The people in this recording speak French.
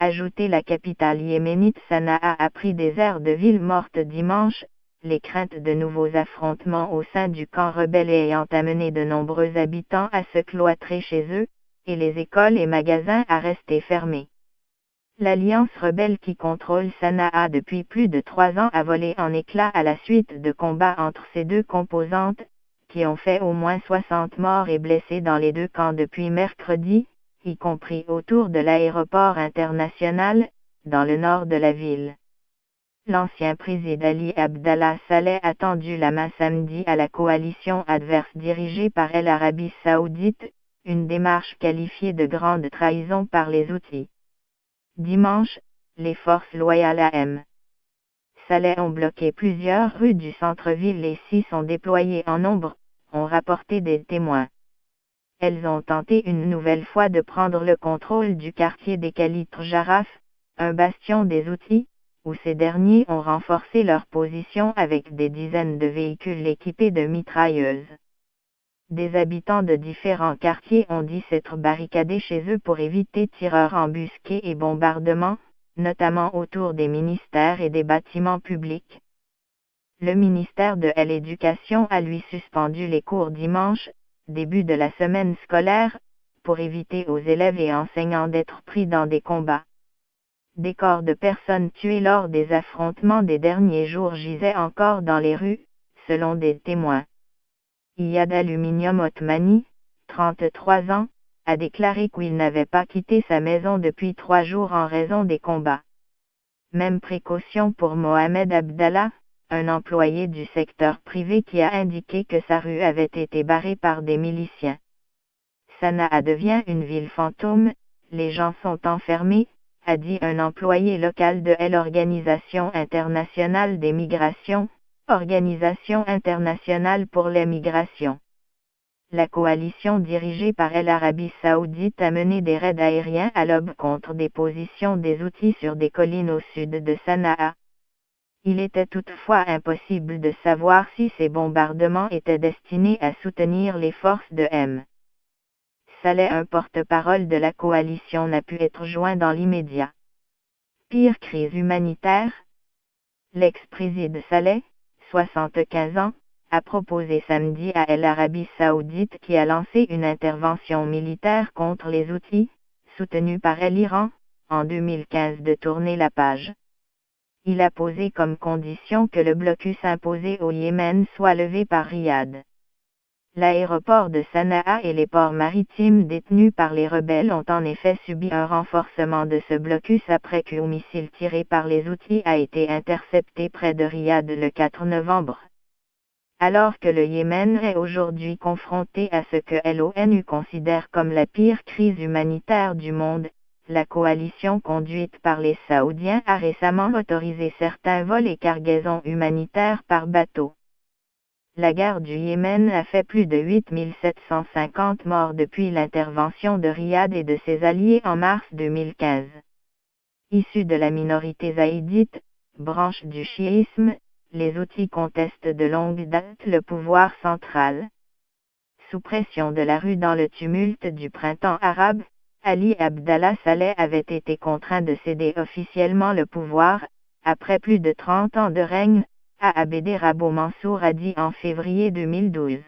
ajouté la capitale yéménite Sanaa a pris des airs de ville morte dimanche, les craintes de nouveaux affrontements au sein du camp rebelle ayant amené de nombreux habitants à se cloîtrer chez eux, et les écoles et magasins à rester fermés. L'alliance rebelle qui contrôle Sanaa depuis plus de 3 ans a volé en éclats à la suite de combats entre ces deux composantes, qui ont fait au moins 60 morts et blessés dans les deux camps depuis mercredi, y compris autour de l'aéroport international, dans le nord de la ville. L'ancien président Ali Abdallah Saleh a tendu la main samedi à la coalition adverse dirigée par l'Arabie Saoudite, une démarche qualifiée de grande trahison par les Houthis. Dimanche, les forces loyales à M. Saleh ont bloqué plusieurs rues du centre-ville et s'y sont déployées en nombre, ont rapporté des témoins. Elles ont tenté une nouvelle fois de prendre le contrôle du quartier des Khalitres Jarraf, un bastion des Houthis, où ces derniers ont renforcé leur position avec des dizaines de véhicules équipés de mitrailleuses. Des habitants de différents quartiers ont dit s'être barricadés chez eux pour éviter tireurs embusqués et bombardements, notamment autour des ministères et des bâtiments publics. Le ministère de l'Éducation a lui suspendu les cours dimanche, début de la semaine scolaire, pour éviter aux élèves et enseignants d'être pris dans des combats. Des corps de personnes tuées lors des affrontements des derniers jours gisaient encore dans les rues, selon des témoins. Iyad Aluminium Othmani, 33 ans, a déclaré qu'il n'avait pas quitté sa maison depuis 3 jours en raison des combats. Même précaution pour Mohamed Abdallah, un employé du secteur privé qui a indiqué que sa rue avait été barrée par des miliciens. Sanaa devient une ville fantôme, les gens sont enfermés, a dit un employé local de l'Organisation internationale des migrations, Organisation internationale pour les migrations. La coalition dirigée par l'Arabie Saoudite a mené des raids aériens à l'aube contre des positions des Houthis sur des collines au sud de Sanaa. Il était toutefois impossible de savoir si ces bombardements étaient destinés à soutenir les forces de M. Saleh, un porte-parole de la coalition, n'a pu être joint dans l'immédiat. Pire crise humanitaire. L'ex-président Saleh, 75 ans, a proposé samedi à l'Arabie Saoudite qui a lancé une intervention militaire contre les Houthis, soutenue par l'Iran, en 2015 de tourner la page. Il a posé comme condition que le blocus imposé au Yémen soit levé par Riyad. L'aéroport de Sanaa et les ports maritimes détenus par les rebelles ont en effet subi un renforcement de ce blocus après qu'un missile tiré par les Houthis a été intercepté près de Riyad le 4 novembre. Alors que le Yémen est aujourd'hui confronté à ce que l'ONU considère comme la pire crise humanitaire du monde, la coalition conduite par les Saoudiens a récemment autorisé certains vols et cargaisons humanitaires par bateau. La guerre du Yémen a fait plus de 8750 morts depuis l'intervention de Riyad et de ses alliés en mars 2015. Issus de la minorité zaïdite, branche du chiisme, les Houthis contestent de longue date le pouvoir central. Sous pression de la rue dans le tumulte du printemps arabe, Ali Abdallah Saleh avait été contraint de céder officiellement le pouvoir, après plus de 30 ans de règne, a Abd Rabo Mansour a dit en février 2012.